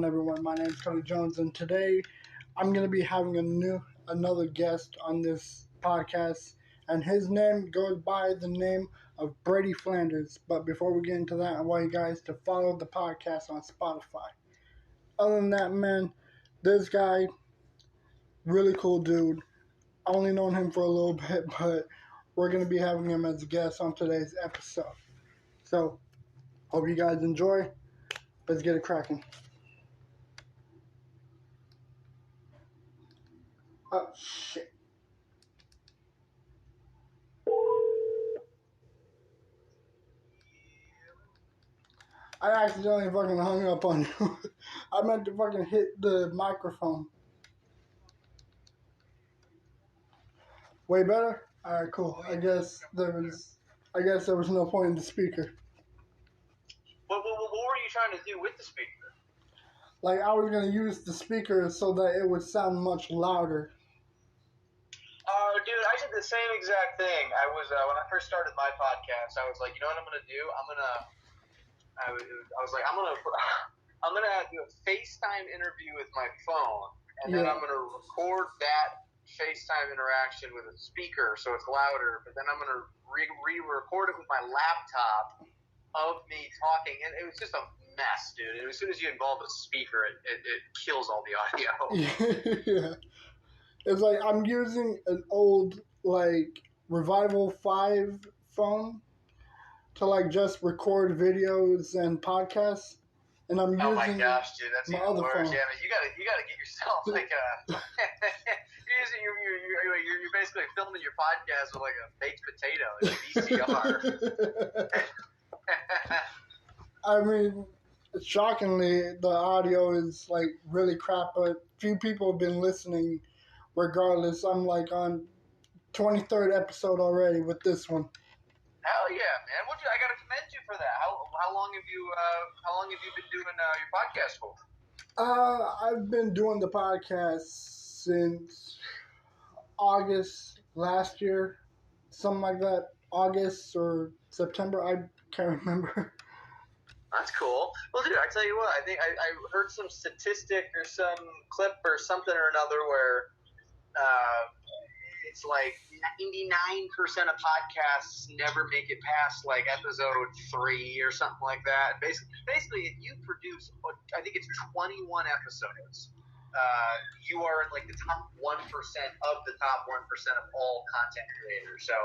everyone? My name is Cody Jones, and today I'm going to be having another guest on this podcast, and his name goes by the name of Brady Flanders. But before we get into that, I want you guys to follow the podcast on Spotify. Other than that, man, this guy, really cool dude. I only known him for a little bit, but we're going to be having him as a guest on today's episode. So, hope you guys enjoy. Let's get it cracking. Oh, shit. I accidentally fucking hung up on you. I meant to fucking hit the microphone. Way better? Alright, cool. I guess there was no point in the speaker. What were you trying to do with the speaker? Like, I was going to use the speaker so that it would sound much louder. Dude, I did the same exact thing. I was when I first started my podcast, I was like, you know what I'm gonna do? I'm gonna do a FaceTime interview with my phone, and then I'm gonna record that FaceTime interaction with a speaker so it's louder. But then I'm gonna re-record it with my laptop of me talking, and it was just a mess, dude. And as soon as you involve a speaker, it kills all the audio. Yeah. It's like I'm using an old, like, Revival 5 phone to, like, just record videos and podcasts. And I'm using my gosh, dude, that's my even other worse. phone. Yeah, man, you gotta get yourself like a. you're basically filming your podcast with like a baked potato, like a VCR. I mean, shockingly, the audio is, like, really crap, but few people have been listening. Regardless, I'm like on 23rd episode already with this one. Hell yeah, man! I gotta commend you for that. How long have you been doing your podcast for? I've been doing the podcast since August last year, something like that. August or September, I can't remember. That's cool. Well, dude, I tell you what, I think I heard some statistic or some clip or something or another where. It's like 99% of podcasts never make it past like episode 3 or something like that. Basically, if you produce, I think it's 21 episodes, you are in like the top 1% of the top 1% of all content creators. So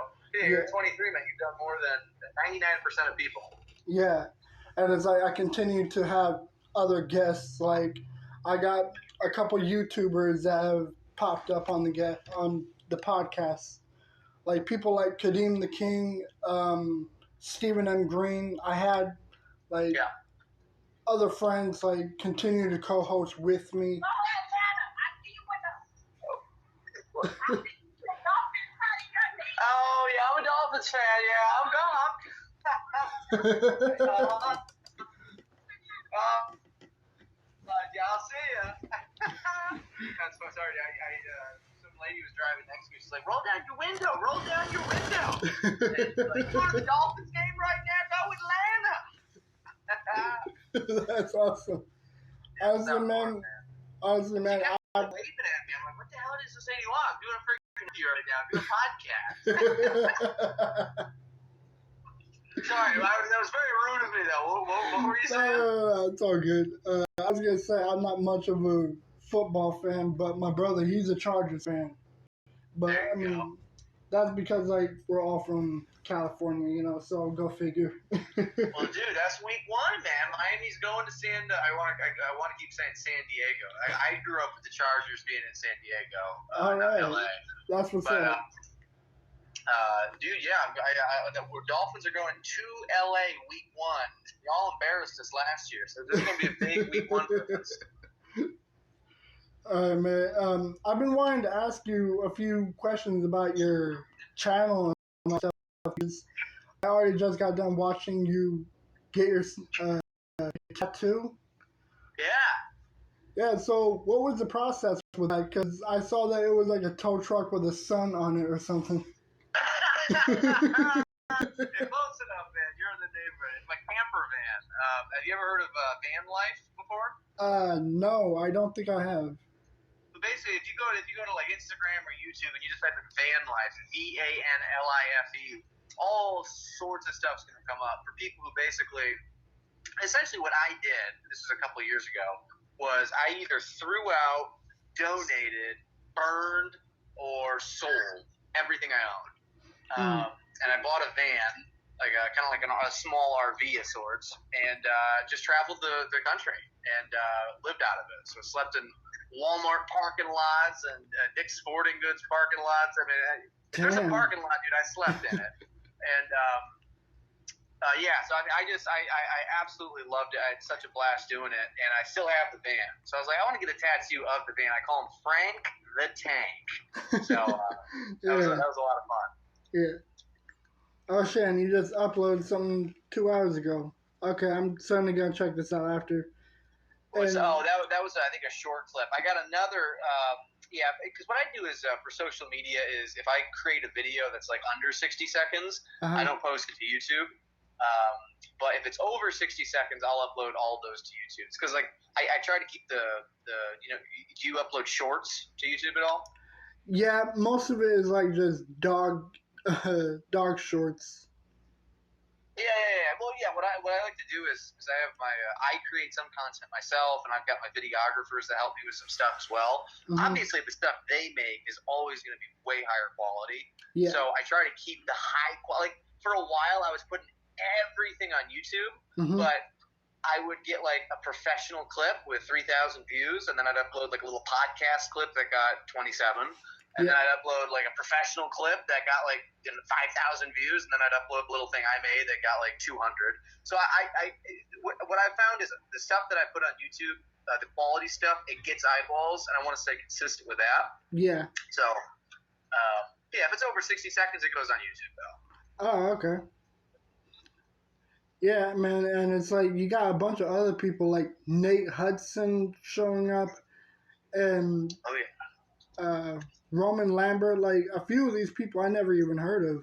you're 23, man. You've done more than 99% of people. Yeah, and it's like I continue to have other guests. Like I got a couple YouTubers that have popped up on the podcast, like people like Kadeem the King, Stephen M. Green. I had like other friends like continue to co-host with me. Oh yeah, I'm a Dolphins fan. Yeah, I'm gone. Yeah, I'll see ya. That's so sorry. Some lady was driving next to me. She's like, "Roll down your window. Roll down your window." And she's like, "Go to the Dolphins game right now. Go Atlanta." That's awesome. Honestly, man. Waving at me. I'm like, "What the hell is this lady want? I'm doing a freaking interview right now. I'm doing a podcast." Sorry, that was very rude of me, though. What were you saying? No, it's all good. I was going to say I'm not much of a football fan, but my brother, he's a Chargers fan. But, I mean, that's because, like, we're all from California, you know, so go figure. Well, dude, that's week 1, man. Miami's going to I want to keep saying San Diego. I grew up with the Chargers being in San Diego, not LA. That's what's up. Dude, the Dolphins are going to LA week 1. Y'all embarrassed us last year, so this is going to be a big week 1 for us. All right, man. I've been wanting to ask you a few questions about your channel and stuff. I already just got done watching you get your tattoo. Yeah, so what was the process with that? Because I saw that it was like a tow truck with a sun on it or something. Close enough, man. You're in the neighborhood. It's like camper van. Have you ever heard of van life before? No, I don't think I have. So basically, if you go to like Instagram or YouTube and you just type in van life, VANLIFE, all sorts of stuff's going to come up for people who basically, essentially, what I did. This was a couple of years ago. Was I either threw out, donated, burned, or sold everything I owned. And I bought a van, like kind of like a small RV of sorts, and just traveled the country and lived out of it. So I slept in Walmart parking lots and Dick's Sporting Goods parking lots. I mean, if there's a parking lot, dude, I slept in it. And so I mean, I absolutely loved it. I had such a blast doing it, and I still have the van. So I was like, I want to get a tattoo of the van. I call him Frank the Tank. So that was a lot of fun. Yeah. Oh, Shan, you just uploaded something 2 hours ago. Okay, I'm certainly gonna check this out after. That was I think a short clip. I got another. Because what I do is for social media is if I create a video that's like under 60 seconds, I don't post it to YouTube. But if it's over 60 seconds, I'll upload all of those to YouTube. Because like I try to keep the do you upload shorts to YouTube at all? Yeah, most of it is like just dog shorts. Yeah. Well, yeah. What I like to do is I have I create some content myself, and I've got my videographers that help me with some stuff as well. Obviously, the stuff they make is always going to be way higher quality. Yeah. So I try to keep the high quality. Like for a while, I was putting everything on YouTube, but I would get like a professional clip with 3,000 views, and then I'd upload like a little podcast clip that got 27. And then I'd upload like a professional clip that got like 5,000 views, and then I'd upload a little thing I made that got like 200. So what I found is the stuff that I put on YouTube, the quality stuff, it gets eyeballs, and I want to stay consistent with that. Yeah. So if it's over 60 seconds, it goes on YouTube though. Oh, okay. Yeah, man, and it's like you got a bunch of other people like Nate Hudson showing up, and Roman Lambert, like a few of these people I never even heard of.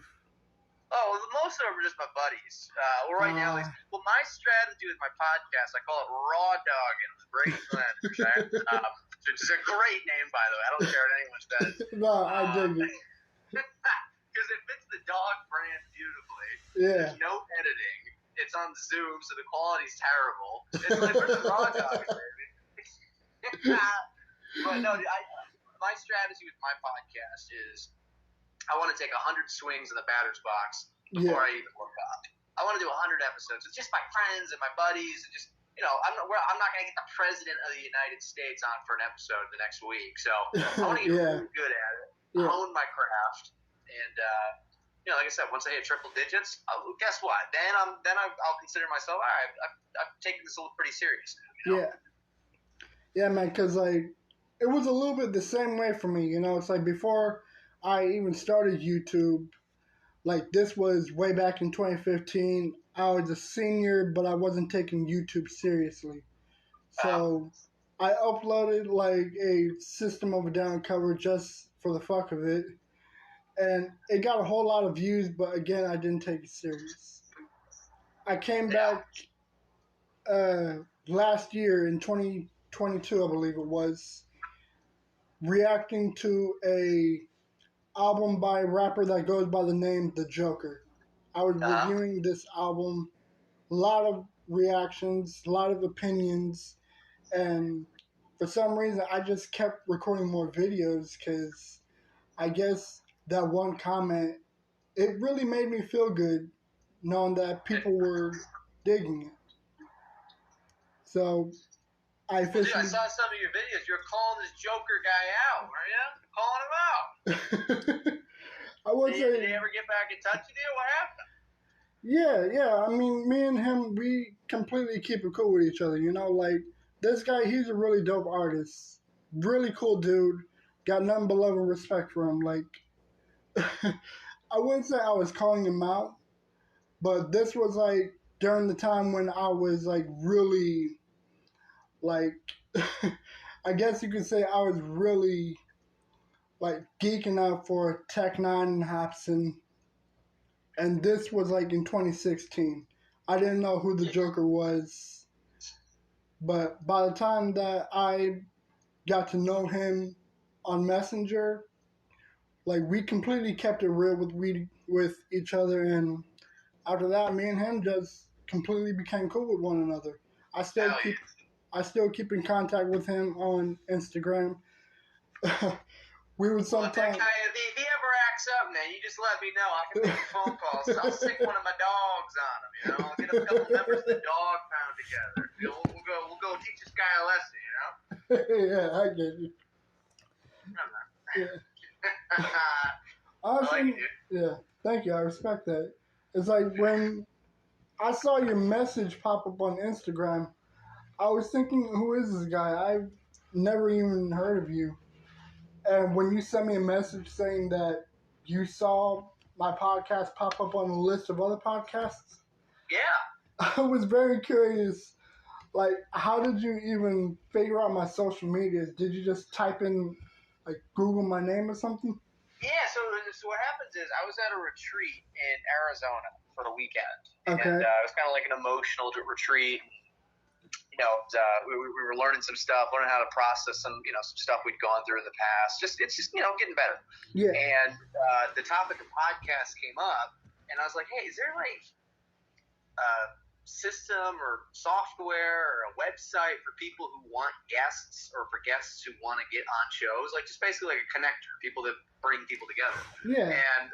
Oh, most of them are just my buddies. Right now, my strategy with my podcast, I call it Raw Dogging with Brady Flanders, which is a great name, by the way. I don't care what anyone says. No, I dig it. Because it fits the dog brand beautifully. Yeah. There's no editing. It's on Zoom, so the quality's terrible. It's like, where's the Raw Dogging, baby? But no, my strategy with my podcast is I want to take 100 swings in the batter's box before I even look up. I want to do 100 episodes with just my friends and my buddies, and just I'm not going to get the president of the United States on for an episode the next week. So I want to get really good at it, hone my craft, and like I said, once I hit triple digits, guess what? Then I'll consider myself. All right, I've taken this pretty serious. Yeah, man. Because like. It was a little bit the same way for me, It's like before I even started YouTube, like this was way back in 2015. I was a senior, but I wasn't taking YouTube seriously. So I uploaded like a System of a Down cover just for the fuck of it. And it got a whole lot of views, but again, I didn't take it serious. I came back last year in 2022, I believe it was, reacting to a album by a rapper that goes by the name The Joker. I was reviewing this album, a lot of reactions, a lot of opinions, and for some reason I just kept recording more videos because I guess that one comment, it really made me feel good knowing that people were digging it. So I saw some of your videos. You're calling this Joker guy out, are you? Calling him out. I would say. Did he ever get back in touch with you? What happened? Yeah. I mean, me and him, we completely keep it cool with each other. Like this guy, he's a really dope artist, really cool dude. Got nothing but love and respect for him. Like, I wouldn't say I was calling him out, but this was like during the time when I was like really. Like, I guess you could say I was really, like, geeking out for Tech 9 and Hobson. And this was, like, in 2016. I didn't know who the Joker was. But by the time that I got to know him on Messenger, like we completely kept it real with each other, and after that, me and him just completely became cool with one another. I still Hell keep yeah. I still keep in contact with him on Instagram. We would Well, if that sometimes. guy, if he ever acts up, man, you just let me know. I can make a phone call. So I'll stick one of my dogs on him. You know, I'll get a couple members of the dog pound together. You know, we'll go teach this guy a lesson. You know. Yeah, I get you. Yeah. I like Honestly, it, dude. yeah. Thank you. I respect that. It's like when I saw your message pop up on Instagram, I was thinking, who is this guy? I've never even heard of you. And when you sent me a message saying that you saw my podcast pop up on a list of other podcasts, Yeah. I was very curious. Like, how did you even figure out my social medias? Did you just type in, like, Google my name or something? Yeah, so what happens is I was at a retreat in Arizona for the weekend, Okay. and it was kind of like an emotional retreat. You know, we were learning some stuff, learning how to process some stuff we'd gone through in the past. It's just getting better. Yeah. And the topic of podcast came up, and I was like, hey, is there like a system or software or a website for people who want guests or for guests who want to get on shows, like just basically like a connector, people that bring people together. Yeah. And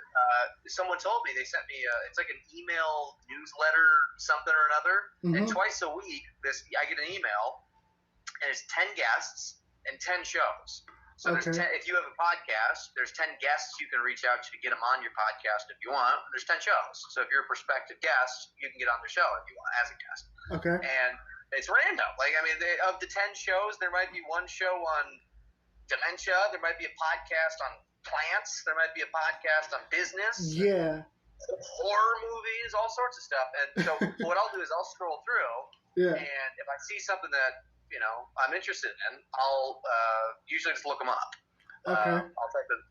someone told me, they sent me it's like an email newsletter something or another, and twice a week I get an email, and it's 10 guests and 10 shows. So there's 10, if you have a podcast, there's 10 guests you can reach out to get them on your podcast if you want. There's 10 shows. So if you're a prospective guest, you can get on their show if you want as a guest. Okay. And it's random. Like, I mean, of the 10 shows, there might be one show on dementia. There might be a podcast on plants. There might be a podcast on business. Yeah. Horror movies, all sorts of stuff. And so what I'll do is I'll scroll through. Yeah. And if I see something that I'm interested in, I'll usually just look them up. Okay. I'll type in,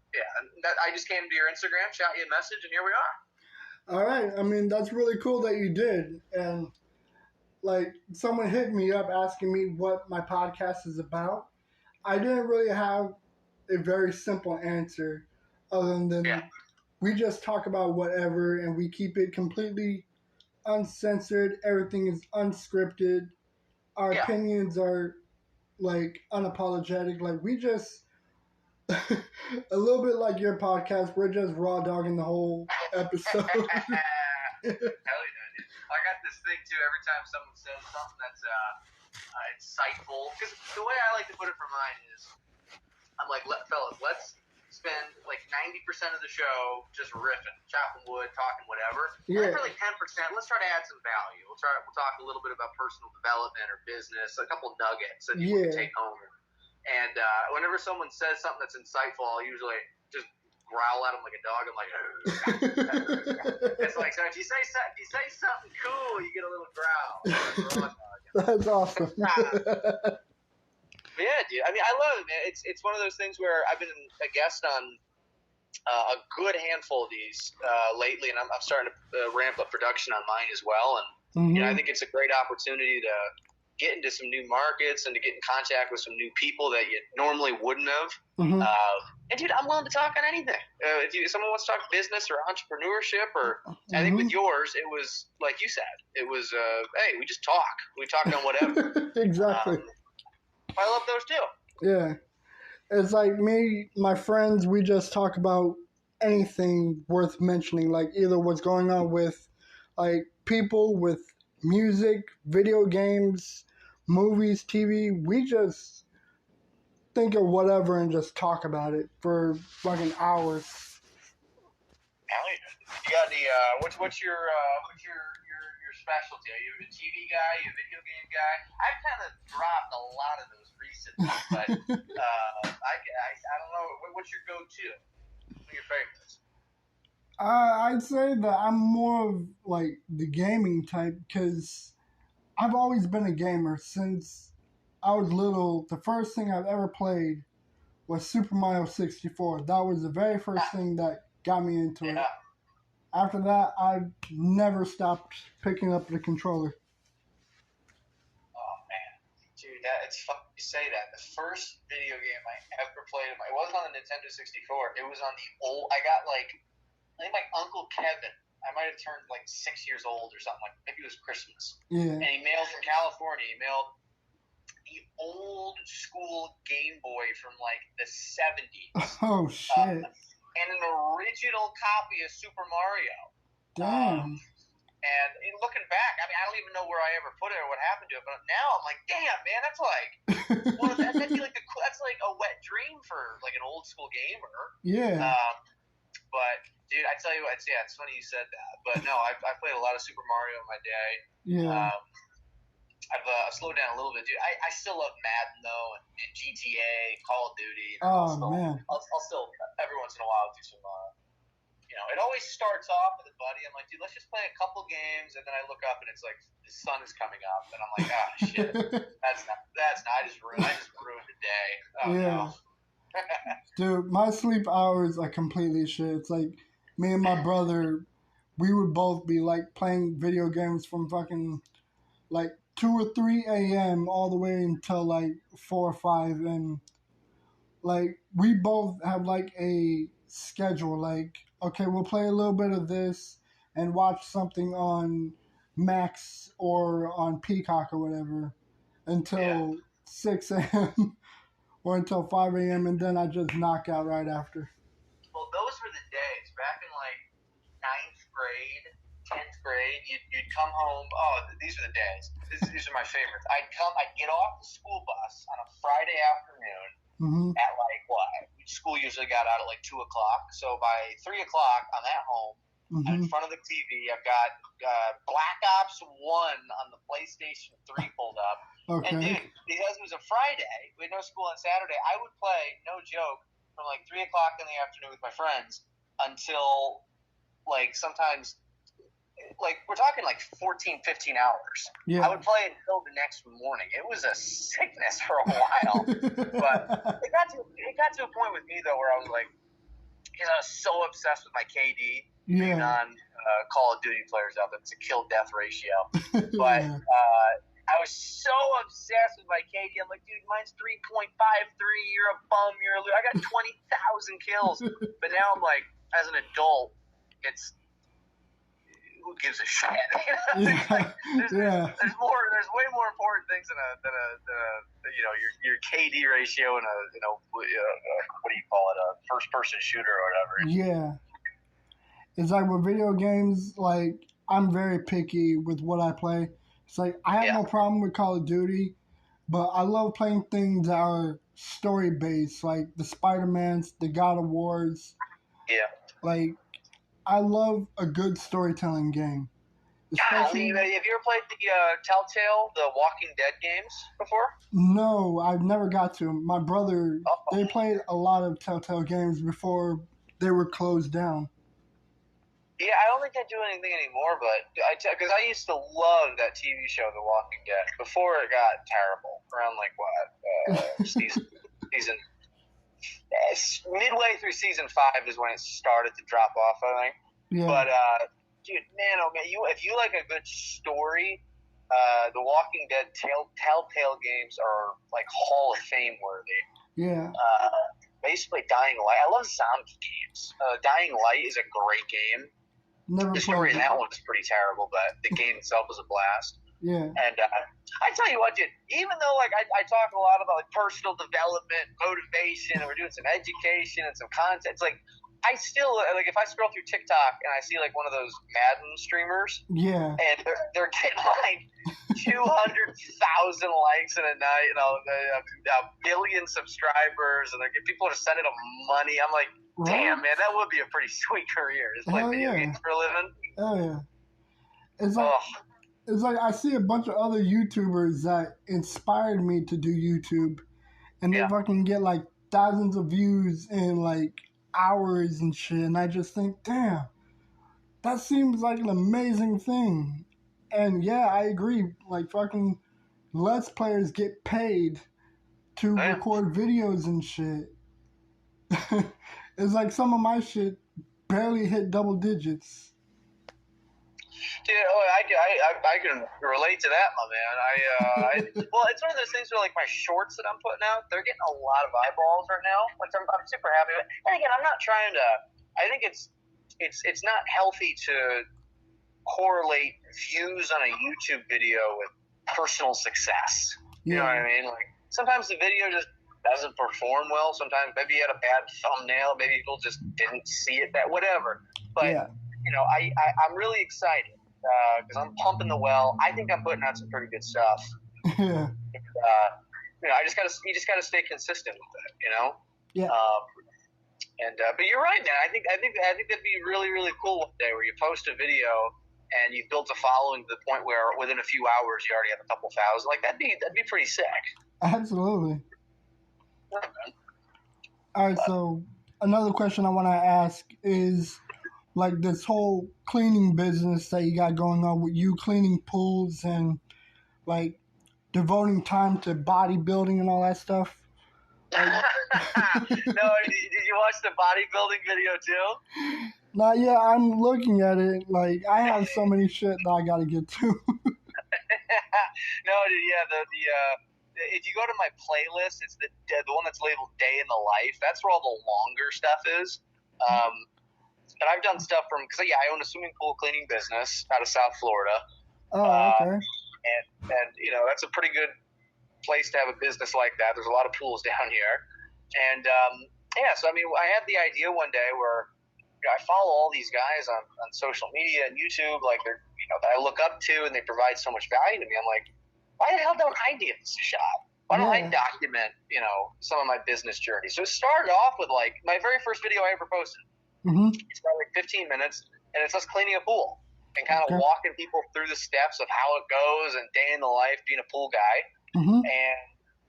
I just came to your Instagram, shot you a message, and here we are. All right. I mean, that's really cool that you did. And, like, someone hit me up asking me what my podcast is about. I didn't really have a very simple answer other than we just talk about whatever and we keep it completely uncensored. Everything is unscripted. Our opinions are, like, unapologetic. Like, we just, a little bit like your podcast, we're just raw dogging the whole episode. Hell yeah, dude. I got this thing, too, every time someone says something that's insightful. Because the way I like to put it for mine is, I'm like, fellas, let's spend like 90% of the show just riffing, chopping wood, talking whatever. Yeah. And for like 10%, let's try to add some value. We'll talk a little bit about personal development or business, a couple nuggets that you can take home. And whenever someone says something that's insightful, I'll usually just growl at them like a dog. I'm like, it's like, so if you say something cool, you get a little growl. That's awesome. Yeah, dude. I mean, I love it, man. It's one of those things where I've been a guest on a good handful of these lately, and I'm starting to ramp up production on mine as well. And I think it's a great opportunity to get into some new markets and to get in contact with some new people that you normally wouldn't have. And dude, I'm willing to talk on anything. If someone wants to talk business or entrepreneurship, or I think with yours, it was like you said, it was hey, we just talk. We talked on whatever. Exactly. I love those too. Yeah. It's like me, my friends, we just talk about anything worth mentioning, like either what's going on with like people, with music, video games, movies, TV. We just think of whatever and just talk about it for fucking hours. You got any what's your specialty? Are you a TV guy? Are you a video game guy? I've kind of dropped a lot of those recently, but I don't know. What's your go-to? What are your favorites? I'd say that I'm more of like the gaming type because I've always been a gamer since I was little. The first thing I've ever played was Super Mario 64. That was the very first thing that got me into it. After that, I never stopped picking up the controller. Oh man, dude, it's funny you say that. The first video game I ever played, it wasn't on the Nintendo 64. It was on the old. I got I think my uncle Kevin. I might have turned 6 years old or something. Maybe it was Christmas. Yeah. And he mailed from California. He mailed the old school Game Boy from the 70s. Oh shit. And an original copy of Super Mario. Damn. And looking back, I don't even know where I ever put it or what happened to it. But now I'm like, damn, man, that's that'd be that's like a wet dream for an old school gamer. Yeah. But dude, I tell you what, it's funny you said that. But no, I played a lot of Super Mario in my day. Yeah. I've slowed down a little bit, dude. I still love Madden though, and GTA, Call of Duty. Man. I'll still every once in a while do some. It always starts off with a buddy. I'm like, dude, let's just play a couple games, and then I look up and it's like the sun is coming up, and I'm like, ah, shit, that's not. I just ruined the day. Oh, yeah. No. Dude, my sleep hours are completely shit. It's like me and my brother, we would both be playing video games from fucking 2 or 3 a.m. all the way until 4 or 5, and we both have a schedule. Okay, we'll play a little bit of this and watch something on Max or on Peacock or whatever until 6 a.m. or until 5 a.m. and then I just knock out right after. Well, those were the days back in 9th grade, 10th grade. You'd come home. Oh, these are the days. These are my favorites. I'd get off the school bus on a Friday afternoon. Mm-hmm. At school usually got out at 2 o'clock. So by 3 o'clock, I'm at home. Mm-hmm. I'm in front of the TV. I've got Black Ops 1 on the PlayStation 3 pulled up. Okay. And dude, because it was a Friday, we had no school on Saturday, I would play, no joke, from 3 o'clock in the afternoon with my friends until sometimes we're talking 14, 15 hours. Yeah. I would play until the next morning. It was a sickness for a while. But it got to a point with me though where I was because I was so obsessed with my KD. Yeah. Non Call of Duty players out there. It's a kill death ratio. But I was so obsessed with my KD. I'm like, dude, mine's 3.53. You're a bum. You're a loser. I got 20,000 kills. But now I'm as an adult, it's who gives a shit? There's way more important things than your KD ratio and what do you call it, a first person shooter or whatever. Yeah, it's with video games. I'm very picky with what I play. It's I have no problem with Call of Duty, but I love playing things that are story based, like the Spider-Mans, the God of Wars. Yeah. I love a good storytelling game. Have you ever played the Telltale, the Walking Dead games before? No, I've never got to. My brother, they played a lot of Telltale games before they were closed down. Yeah, I don't think they do anything anymore, but because I used to love that TV show, The Walking Dead, before it got terrible. Around season midway through season 5 is when it started to drop off, I think. Yeah. But dude, man, oh man, if you like a good story, the Walking Dead Telltale games are Hall of Fame worthy. Yeah. Basically, Dying Light. I love zombie games. Dying Light is a great game. Never the story in that one was pretty terrible, but the game itself was a blast. Yeah. And I tell you what, dude, even though I talk a lot about personal development, motivation, and we're doing some education and some content, it's I still if I scroll through TikTok and I see one of those Madden streamers, yeah, and they're getting 200,000 likes in a night and a million subscribers, and people are sending them money. I'm like, damn, man, that would be a pretty sweet career. Just play video games for a living. Oh yeah, it's I see a bunch of other YouTubers that inspired me to do YouTube, and they fucking get thousands of views in hours and shit, and I just think, damn, that seems like an amazing thing. And yeah, I agree. Fucking Let's Players get paid to record videos and shit. It's some of my shit barely hit double digits. Dude, I can relate to that, my man. Well, it's one of those things where like my shorts that I'm putting out, they're getting a lot of eyeballs right now, which I'm super happy with. And again, I'm not trying to. I think it's not healthy to correlate views on a YouTube video with personal success. You know what I mean? Like sometimes the video just doesn't perform well. Sometimes maybe you had a bad thumbnail. Maybe people just didn't see it. That whatever. But you know, I'm really excited because I'm pumping the well. I think I'm putting out some pretty good stuff. Yeah. You know, you just gotta stay consistent with it. You know. Yeah. But you're right, man. I think that'd be really, really cool one day where you post a video and you've built a following to the point where within a few hours you already have a couple thousand. Like that'd be pretty sick. Absolutely. Yeah, all right. So another question I want to ask is, like, this whole cleaning business that you got going on with you cleaning pools and like devoting time to bodybuilding and all that stuff. No, did you watch the bodybuilding video too? Not yet. I'm looking at it. Like, I have so many shit that I gotta get to. No, dude. Yeah, if you go to my playlist, it's the one that's labeled "Day in the Life." That's where all the longer stuff is. But I've done stuff because I own a swimming pool cleaning business out of South Florida. Oh, okay. And you know, that's a pretty good place to have a business like that. There's a lot of pools down here, and so I mean, I had the idea one day where I follow all these guys on social media and YouTube, like they're that I look up to, and they provide so much value to me. I'm like, why the hell don't I give this a shot? Why don't I document some of my business journey? So it started off with like my very first video I ever posted. Mm-hmm. It's about like 15 minutes, and it's us cleaning a pool and kind of walking people through the steps of how it goes and day in the life being a pool guy. Mm-hmm. And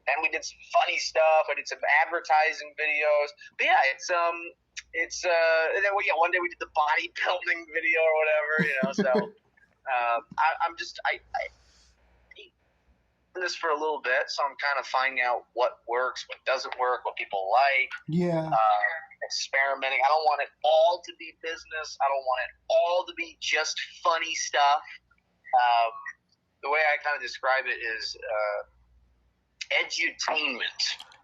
then we did some funny stuff. I did some advertising videos. But yeah, and then one day we did the bodybuilding video or whatever, So I'm doing this for a little bit, so I'm kind of finding out what works, what doesn't work, what people like. Yeah. Experimenting. I don't want it all to be business. I don't want it all to be just funny stuff. The way I kind of describe it is edutainment.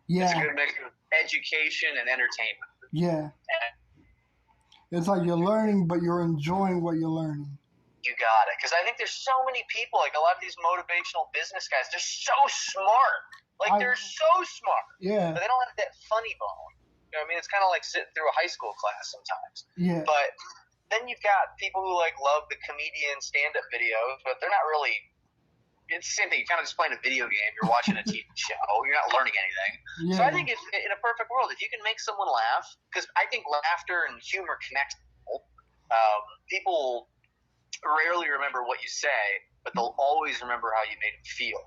Yeah. It's a good mix of education and entertainment. Yeah. It's like you're learning, but you're enjoying what you're learning. You got it. Because I think there's so many people, like a lot of these motivational business guys, they're so smart. Like, they're so smart. Yeah. But they don't have that funny bone. You know what I mean? It's kind of like sitting through a high school class sometimes. Yeah. But then you've got people who like love the comedian stand-up videos, but they're not really. It's the same thing. You're kind of just playing a video game. You're watching a TV show. You're not learning anything. Yeah. So I think if, in a perfect world, if you can make someone laugh, because I think laughter and humor connect people. People rarely remember what you say, but they'll always remember how you made them feel.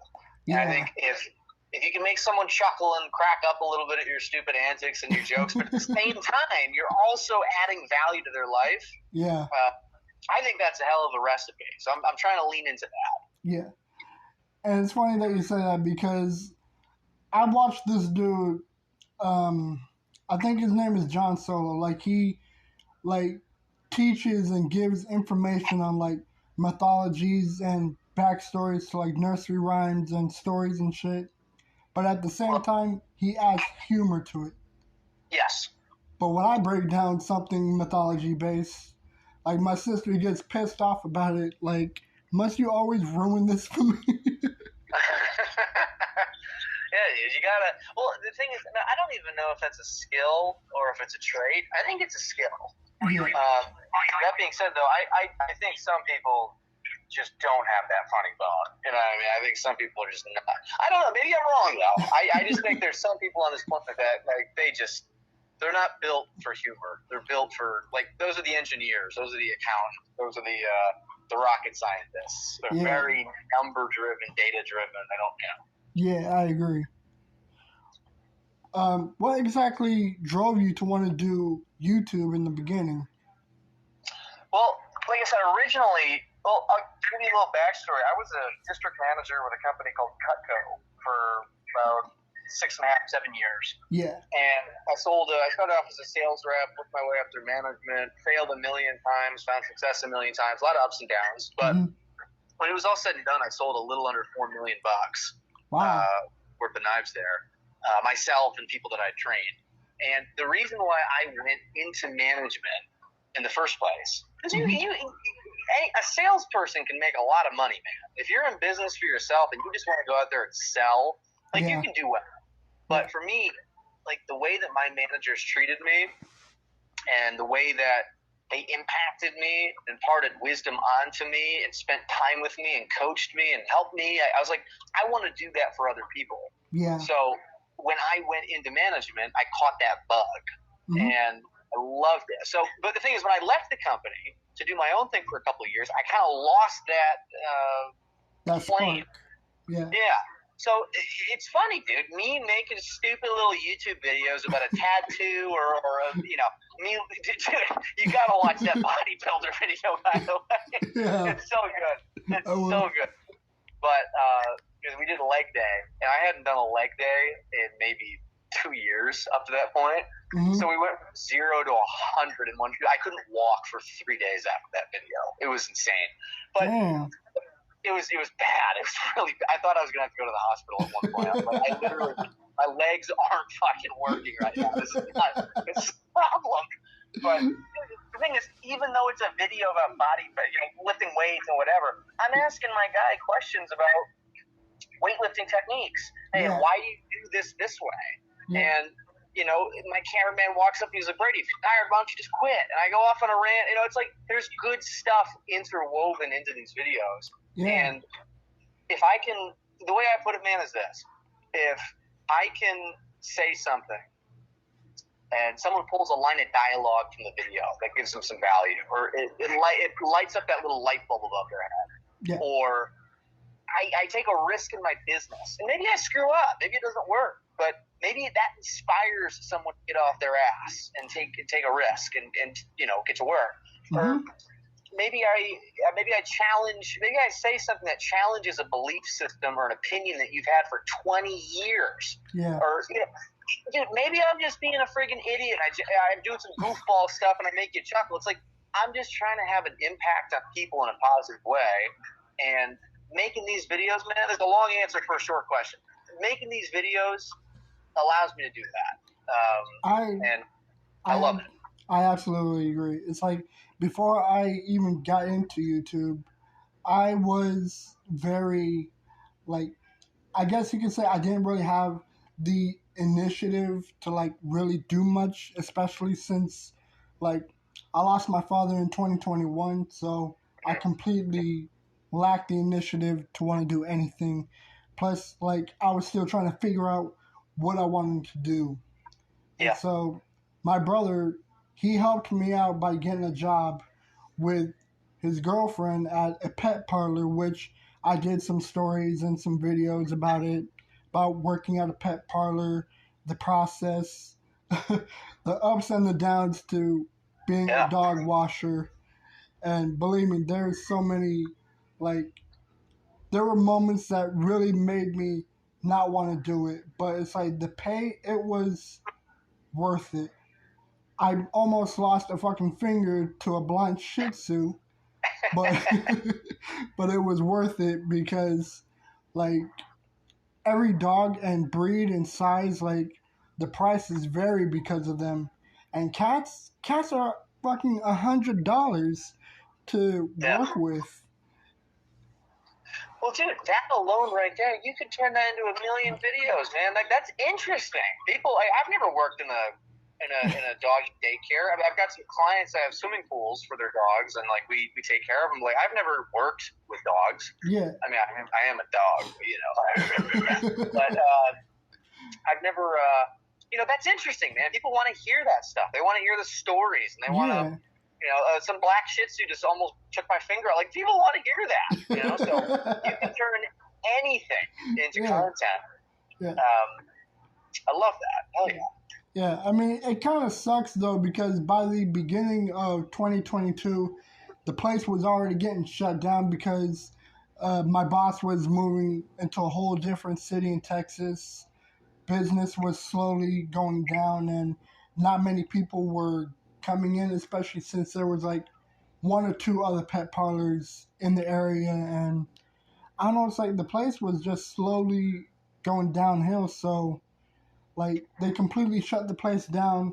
Yeah. And I think if you can make someone chuckle and crack up a little bit at your stupid antics and your jokes, but at the same time, you're also adding value to their life. Yeah. I think that's a hell of a recipe. So I'm trying to lean into that. Yeah. And it's funny that you say that because I watched this dude, I think his name is John Solo. Like, he, teaches and gives information on, mythologies and backstories to, nursery rhymes and stories and shit. But at the same time, he adds humor to it. Yes. But when I break down something mythology-based, my sister gets pissed off about it. Must you always ruin this for me? Yeah, dude, you gotta. Well, the thing is, I don't even know if that's a skill or if it's a trait. I think it's a skill. Yeah. That being said, though, I think some people just don't have that funny bone. You know what I mean? I think some people are just not. I don't know. Maybe I'm wrong, though. I just think there's some people on this planet that, they're not built for humor. They're built for, those are the engineers. Those are the accountants. Those are the rocket scientists. They're very number-driven, data-driven. They don't, Yeah, I agree. What exactly drove you to want to do YouTube in the beginning? Well, like I said, originally, I'll give you a little backstory. I was a district manager with a company called Cutco for about 6.5, 7 years. Yeah. And I started off as a sales rep, worked my way up through management, failed a million times, found success a million times, a lot of ups and downs. But when it was all said and done, I sold a little under $4 million Wow. worth of knives there, myself and people that I trained. And the reason why I went into management in the first place, because a salesperson can make a lot of money, man. If you're in business for yourself and you just want to go out there and sell, like you can do well. But for me, like the way that my managers treated me and the way that they impacted me, imparted wisdom onto me, and spent time with me and coached me and helped me, I was like, I want to do that for other people. Yeah. So when I went into management, I caught that bug, and I loved it. So, but the thing is, when I left the company to do my own thing for a couple of years, I kind of lost that flame. Yeah. Yeah. So it's funny, dude. Me making stupid little YouTube videos about a tattoo or me. You gotta watch that bodybuilder video, by the way. Yeah. It's so good. It's so good. But because we did a leg day, and I hadn't done a leg day in maybe 2 years up to that point. So we went from 0 to 100 in one. I couldn't walk for 3 days after that video. It was insane. But it was bad. It was really bad. I thought I was gonna have to go to the hospital at one point. I was like, my legs aren't fucking working right now. This is a problem. But the thing is, even though it's a video about lifting weights and whatever, I'm asking my guy questions about weightlifting techniques. Hey, why do you do this way? And my cameraman walks up and he's like, Brady, if you're tired, why don't you just quit? And I go off on a rant. It's like there's good stuff interwoven into these videos. And if I can, the way I put it, man, is this: if I can say something and someone pulls a line of dialogue from the video that gives them some value, or it lights up that little light bulb above their head, or I take a risk in my business, and maybe I screw up, maybe it doesn't work, but maybe that inspires someone to get off their ass and take a risk and get to work. Or maybe I challenge, maybe I say something that challenges a belief system or an opinion that you've had for 20 years. Or dude, maybe I'm just being a friggin' idiot. I'm doing some goofball stuff and I make you chuckle. It's like I'm just trying to have an impact on people in a positive way, and making these videos, man, there's a long answer for a short question. Making these videos allows me to do that. I love it. I absolutely agree. It's like before I even got into YouTube, I was very, I guess you could say I didn't really have the initiative to really do much, especially since I lost my father in 2021, so I completely lacked the initiative to want to do anything. Plus, I was still trying to figure out what I wanted to do. And so my brother, he helped me out by getting a job with his girlfriend at a pet parlor, which I did some stories and some videos about it, about working at a pet parlor, the process, the ups and the downs to being a dog washer. And believe me, there's so many, there were moments that really made me not want to do it. But it's like the pay, it was worth it. I almost lost a fucking finger to a blind Shih Tzu, but but it was worth it because, every dog and breed and size, the prices vary because of them. And cats are fucking $100 to work with. Well, dude, that alone right there, you could turn that into a million videos, man. That's interesting. People, I've never worked in a dog daycare. I've got some clients that have swimming pools for their dogs, and we take care of them. I've never worked with dogs. Yeah. I mean, I am a dog, but I've never. That's interesting, man. People want to hear that stuff. They want to hear the stories, and they want to. Some black Shih Tzu just almost took my finger out. People want to hear that. So you can turn anything into content. Yeah. I love that. Hell yeah. Yeah, I mean, it kind of sucks, though, because by the beginning of 2022, the place was already getting shut down because my boss was moving into a whole different city in Texas. business was slowly going down and not many people were coming in, especially since there was like one or two other pet parlors in the area. And I don't know, it's like the place was just slowly going downhill. So, like, they completely shut the place down.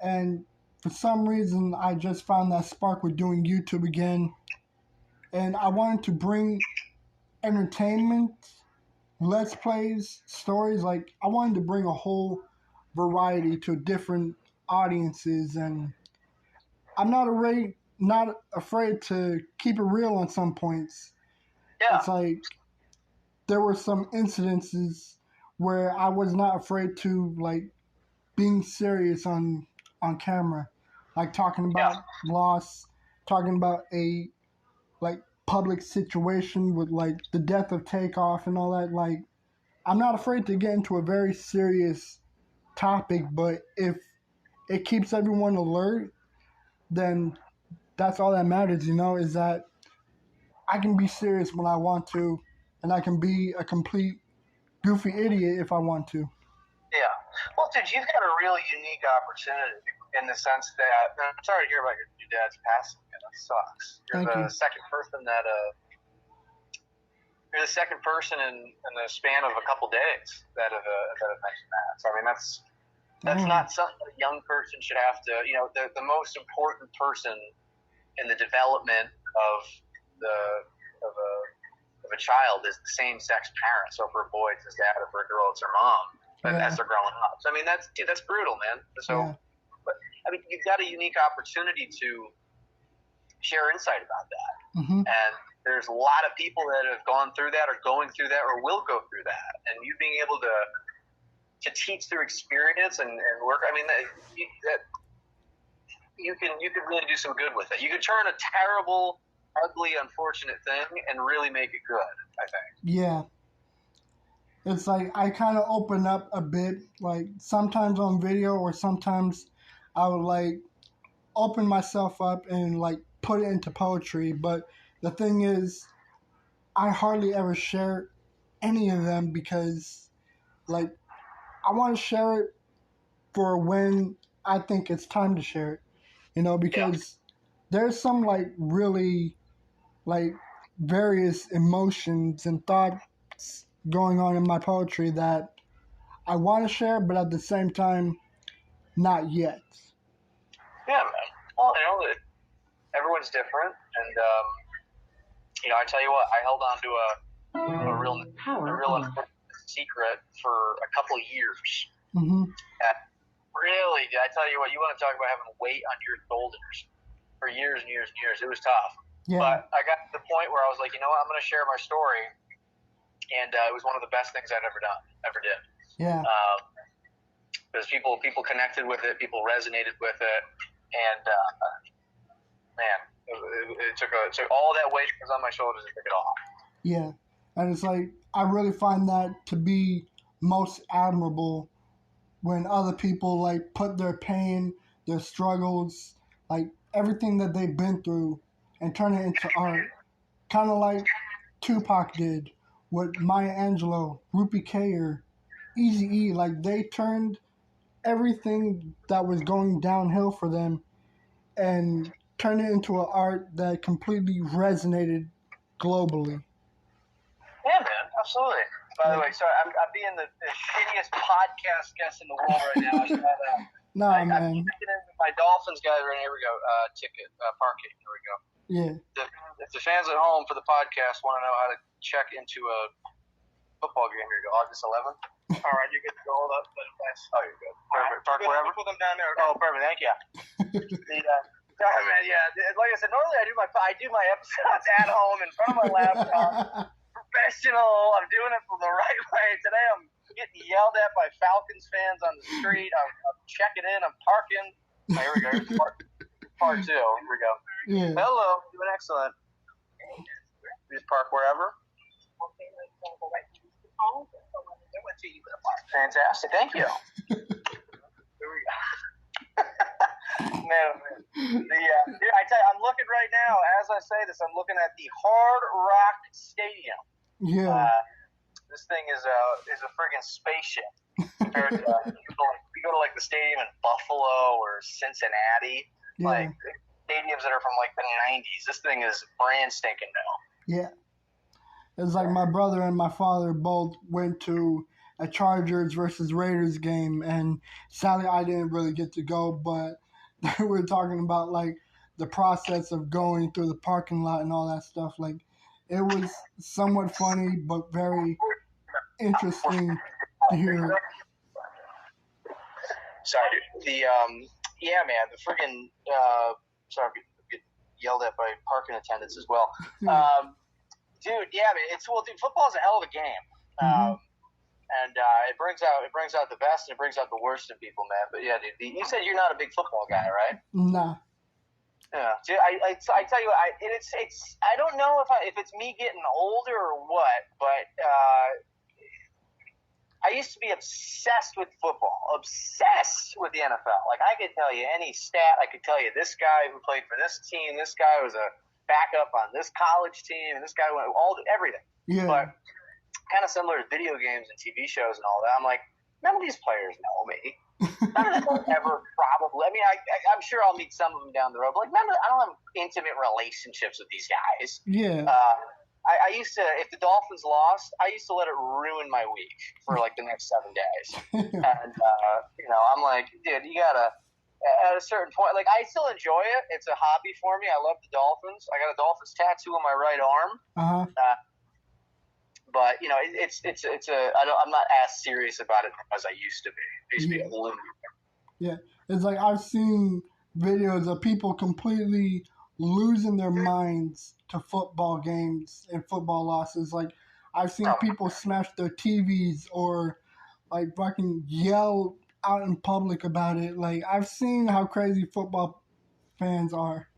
And for some reason, I just found that spark with doing YouTube again. And I wanted to bring entertainment, let's plays, stories. Like, I wanted to bring a whole variety to different audiences. And I'm not afraid to keep it real on some points. Yeah. It's like there were some incidences where I was not afraid to, like, being serious on camera, like talking about loss, talking about a like public situation with like the death of Takeoff and all that. Like, I'm not afraid to get into a very serious topic, but if it keeps everyone alert, then that's all that matters, is that I can be serious when I want to, and I can be a complete goofy idiot if I want to. Yeah. Well, dude, you've got a really unique opportunity in the sense that, I'm sorry to hear about your dad's passing. Man, that sucks. You're the second person in the span of a couple days that have mentioned that. So, I mean, that's not something that a young person should have to, the most important person in the development of a child is the same sex parent. So for a boy, it's his dad, or for a girl, it's her mom. As they're growing up. So, I mean, that's brutal, man. So, but, I mean, you've got a unique opportunity to share insight about that. Mm-hmm. And there's a lot of people that have gone through that or going through that or will go through that. And you being able to teach through experience and work, I mean, you can really do some good with it. You could turn a terrible, ugly, unfortunate thing and really make it good, I think. Yeah. It's like I kind of open up a bit, like sometimes on video or sometimes I would like open myself up and like put it into poetry. But the thing is, I hardly ever share any of them because like I want to share it for when I think it's time to share it, because there's some like really like various emotions and thoughts going on in my poetry that I want to share, but at the same time, not yet. Yeah, man. Well, everyone's different, and I tell you what, I held on to a real secret for a couple of years. Mm-hmm. And really, I tell you what, you want to talk about having weight on your shoulders for years and years and years. It was tough. Yeah. But I got to the point where I was like, you know what, I'm going to share my story. And it was one of the best things I'd ever did. Yeah. Because people connected with it, people resonated with it, and man, it took all that weight that was on my shoulders and took it off. Yeah, and it's like I really find that to be most admirable when other people like put their pain, their struggles, like everything that they've been through, and turn it into art, kind of like Tupac did with Maya Angelou, Rupi Kaur, Eazy-E. Like they turned everything that was going downhill for them and turned it into an art that completely resonated globally. Yeah, man, absolutely. By the way, sorry, I'm being the shittiest podcast guest in the world right now. I'm checking in with my Dolphins guy right here. We go. Parking. Here we go. Yeah. If the fans at home for the podcast want to know how to check into a football game, here you go. August 11th. All right, you're good to go. Hold up. Oh, you're good. Perfect. Park wherever. Put them down there. Oh, perfect. Thank you. Man, like I said, normally I do my episodes at home in front of my laptop. Professional. I'm doing it from the right way. Today I'm getting yelled at by Falcons fans on the street. I'm checking in. I'm parking. Oh, here we go. Here's part 2. Here we go. Yeah. Hello. Doing excellent. Just park wherever. Fantastic. Thank you. Here we go. Man. I tell you, I'm looking right now, as I say this, I'm looking at the Hard Rock Stadium. Yeah. This thing is a friggin' spaceship compared to you go to like the stadium in Buffalo or Cincinnati, like stadiums that are from like the 90s. This thing is brand stinking new. Yeah. It's like my brother and my father both went to a Chargers versus Raiders game, and sadly I didn't really get to go, but we were talking about like the process of going through the parking lot and all that stuff. Like, it was somewhat funny, but very interesting to hear. Sorry, dude. Yeah, man, the friggin' sorry, get yelled at by parking attendants as well. Dude, yeah, man, football's a hell of a game. And it brings out the best and it brings out the worst in people, man. But yeah, dude, you said you're not a big football guy, right? Nah. Yeah, dude, I tell you what, I don't know if it's me getting older or what, but I used to be obsessed with football, obsessed with the NFL. Like, I could tell you any stat. I could tell you this guy who played for this team, this guy was a backup on this college team, and this guy went everything. Yeah. But kind of similar to video games and TV shows and all that. I'm like, none of these players know me. None of them ever probably. I mean, I'm sure I'll meet some of them down the road, but like, I don't have intimate relationships with these guys. Yeah. I used to, if the Dolphins lost, I used to let it ruin my week for like the next 7 days. And, I'm like, dude, you gotta, at a certain point, like, I still enjoy it. It's a hobby for me. I love the Dolphins. I got a Dolphins tattoo on my right arm. But I'm not as serious about it as I used to be. I used to be a lunatic. Yeah, it's like I've seen videos of people completely losing their minds to football games and football losses. Like, I've seen people smash their TVs or like fucking yell out in public about it. Like, I've seen how crazy football fans are.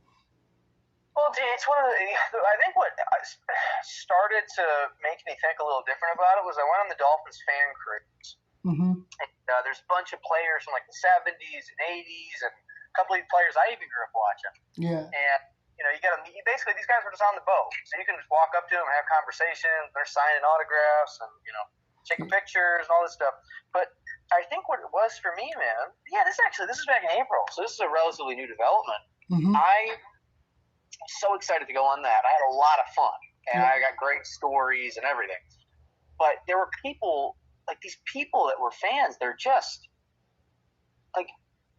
Well, dude, it's one of I think what started to make me think a little different about it was I went on the Dolphins fan cruise. And, there's a bunch of players from like the 70s and 80s and a couple of players I even grew up watching. Yeah. And, you got to meet, basically these guys were just on the boat. So you can just walk up to them and have conversations. They're signing autographs and, taking pictures and all this stuff. But I think what it was for me, man, this is back in April. So this is a relatively new development. I so excited to go on that. I had a lot of fun, and I got great stories and everything. But there were people, like these people that were fans, they're just, like,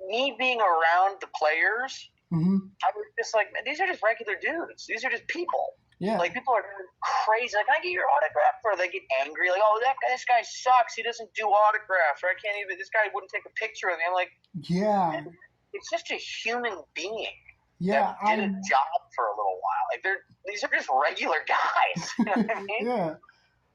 me being around the players, I was just like, man, these are just regular dudes. These are just people. Yeah. Like, people are crazy. Like, can I get your autograph? Or they get angry. Like, oh, this guy sucks. He doesn't do autographs. Or this guy wouldn't take a picture of me. I'm like, yeah. It's just a human being. Yeah, that did a job for a little while. Like, these are just regular guys. You know what I mean? Yeah.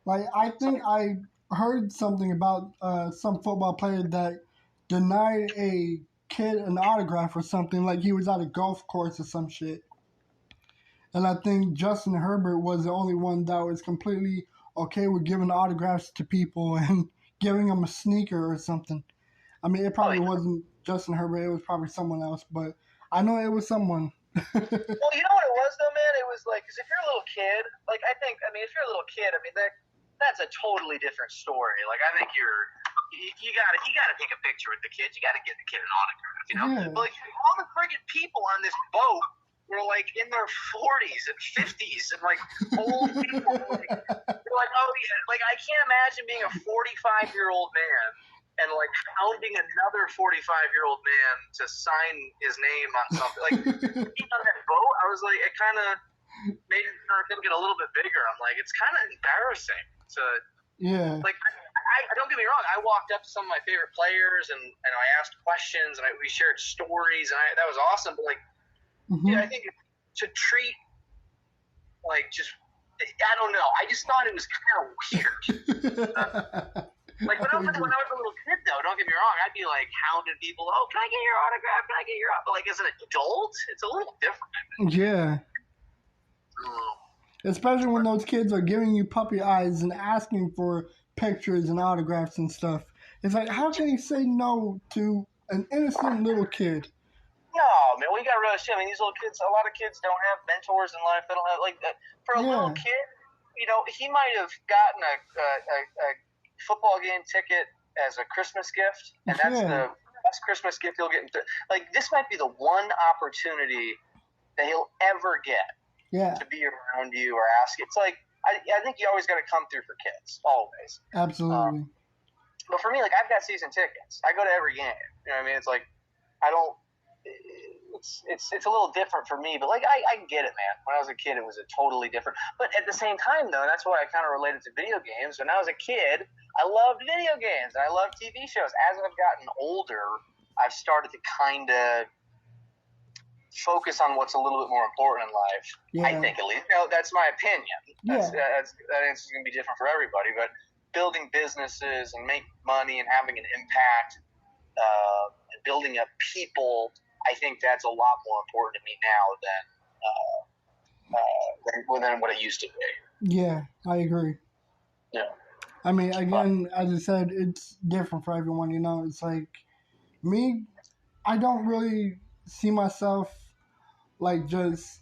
Like, I think I heard something about some football player that denied a kid an autograph or something. Like, he was at a golf course or some shit. And I think Justin Herbert was the only one that was completely okay with giving autographs to people and giving them a sneaker or something. I mean, it probably wasn't Justin Herbert. It was probably someone else, but I know it was someone. Well, you know what it was, though, man? It was like, because if you're a little kid, like, if you're a little kid, that's a totally different story. Like, I think you gotta take a picture with the kids. You gotta give the kid an autograph, Yeah. But, like, all the friggin' people on this boat were, like, in their 40s and 50s and, like, old people. They're like, oh, yeah. Like, I can't imagine being a 45-year-old man and, like, hounding another 45-year-old man to sign his name on something. Like, being on that boat, I was like, it kind of made him get a little bit bigger. I'm like, it's kind of embarrassing to, like, I don't get me wrong. I walked up to some of my favorite players and I asked questions and we shared stories and that was awesome. But, like, I think to treat, like, just, I don't know. I just thought it was kind of weird. Like, when I was a little kid, though, don't get me wrong, I'd be, like, hounding people, oh, can I get your autograph? Can I get your autograph? But, like, as an adult, it's a little different. Yeah. Especially when those kids are giving you puppy eyes and asking for pictures and autographs and stuff. It's like, how can you say no to an innocent little kid? No, man, we got to realize, these little kids, a lot of kids don't have mentors in life. They don't have, like, for a little kid, he might have gotten a football game ticket as a Christmas gift, and that's the best Christmas gift he'll get. Like, this might be the one opportunity that he'll ever get to be around you or ask. It's like, I think you always got to come through for kids, always. Absolutely. But for me, like, I've got season tickets. I go to every game. You know what I mean? It's like, I don't. It's a little different for me, but like I get it, man. When I was a kid, it was a totally different. But at the same time, though, that's why I kind of related to video games. When I was a kid, I loved video games and I loved TV shows. As I've gotten older, I've started to kind of focus on what's a little bit more important in life. Yeah. I think, at least. That's my opinion. That answer's gonna be different for everybody, but building businesses and making money and having an impact, and building up people. I think that's a lot more important to me now than what it used to be. Yeah, I agree. Yeah. I mean, again, as I said, it's different for everyone, It's like, me, I don't really see myself, like, just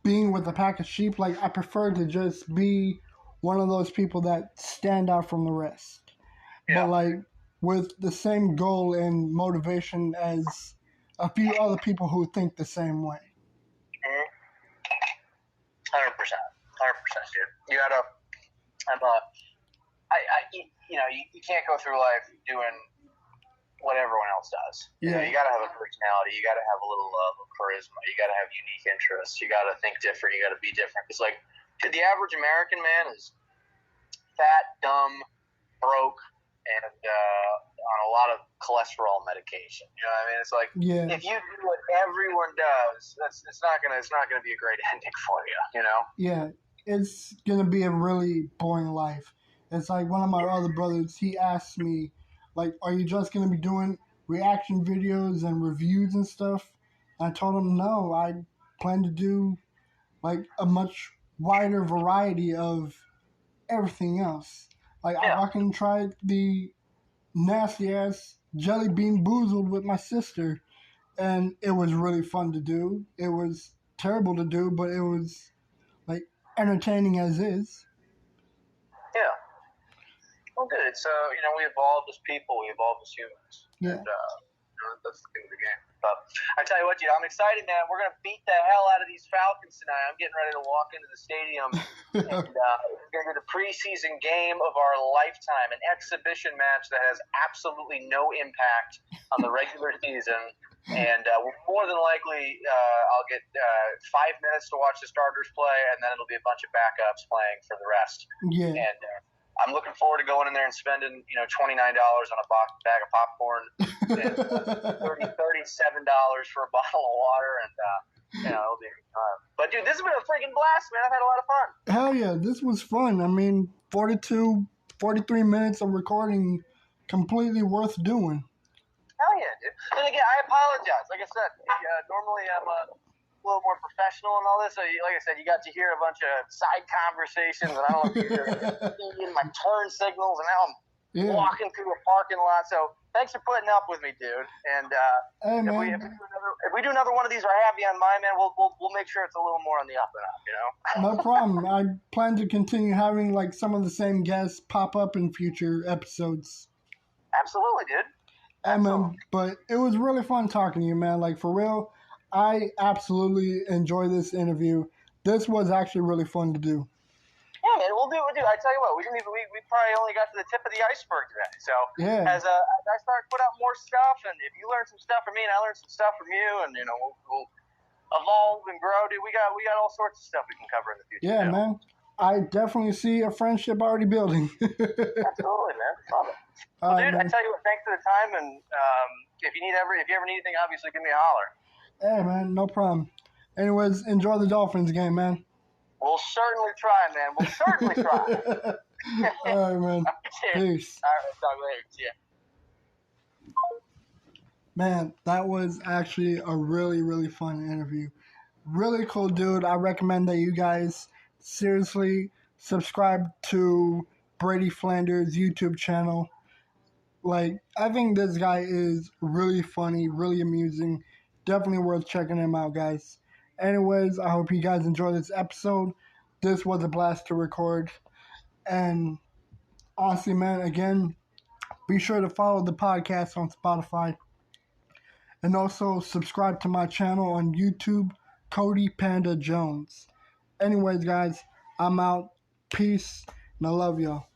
being with a pack of sheep. Like, I prefer to just be one of those people that stand out from the rest. Yeah. But, like, with the same goal and motivation as a few other people who think the same way. 100%, dude. You gotta. You can't go through life doing what everyone else does. You gotta have a personality. You gotta have a little love, of charisma. You gotta have unique interests. You gotta think different. You gotta be different. It's like the average American man is fat, dumb, broke, and on a lot of cholesterol medication. You know what I mean? It's like, if you do what everyone does, it's not gonna be a great ending for you. Yeah, it's gonna be a really boring life. It's like one of my other brothers. He asked me, like, "Are you just gonna be doing reaction videos and reviews and stuff?" And I told him, "No, I plan to do like a much wider variety of everything else. Like, I can try the nasty ass jelly bean boozled with my sister, and it was really fun to do. It was terrible to do, but it was like entertaining as is." Yeah. Well, good. It's we evolved as people. We evolved as humans. Yeah. And that's the thing of the game. But I tell you what, dude, I'm excited, man. We're gonna beat the hell out of these Falcons tonight. I'm getting ready to walk into the stadium, and we're gonna do the preseason game of our lifetime, an exhibition match that has absolutely no impact on the regular season. And more than likely, I'll get 5 minutes to watch the starters play, and then it'll be a bunch of backups playing for the rest. Yeah. And I'm looking forward to going in there and spending, $29 on a bag of popcorn, and $37 for a bottle of water, and it'll be fun. But dude, this has been a freaking blast, man. I've had a lot of fun. Hell yeah, this was fun. I mean, 43 minutes of recording, completely worth doing. Hell yeah, dude. And again, I apologize. Like I said, normally I'm a little more professional and all this. So, like I said, you got to hear a bunch of side conversations, and I don't know if you're in my turn signals, and now I'm walking through a parking lot. So, thanks for putting up with me, dude. And hey, if we do another one of these, or I have you on mine, man, we'll make sure it's a little more on the up and up. No problem. I plan to continue having like some of the same guests pop up in future episodes. Absolutely, dude. But it was really fun talking to you, man. Like, for real, I absolutely enjoy this interview. This was actually really fun to do. Yeah, man, we'll do. I tell you what, we probably only got to the tip of the iceberg today. So as I start to put out more stuff, and if you learn some stuff from me and I learn some stuff from you, and we'll evolve and grow, dude. We got all sorts of stuff we can cover in the future. Yeah, man. I definitely see a friendship already building. Absolutely, man. Love it. Well, dude, I tell you what, thanks for the time, and if you ever need anything, obviously give me a holler. Hey, man, no problem. Anyways, enjoy the Dolphins game, man. We'll certainly try, man. We'll certainly try. All right, man. Peace. All right, talk later. See ya. Man, that was actually a really, really fun interview. Really cool dude. I recommend that you guys seriously subscribe to Brady Flanders' YouTube channel. Like, I think this guy is really funny, really amusing. Definitely worth checking him out, guys. Anyways, I hope you guys enjoy this episode. this was a blast to record. And honestly, man, again, be sure to follow the podcast on Spotify. And also subscribe to my channel on YouTube, Cody Panda Jones. Anyways, guys, I'm out. Peace, and I love y'all.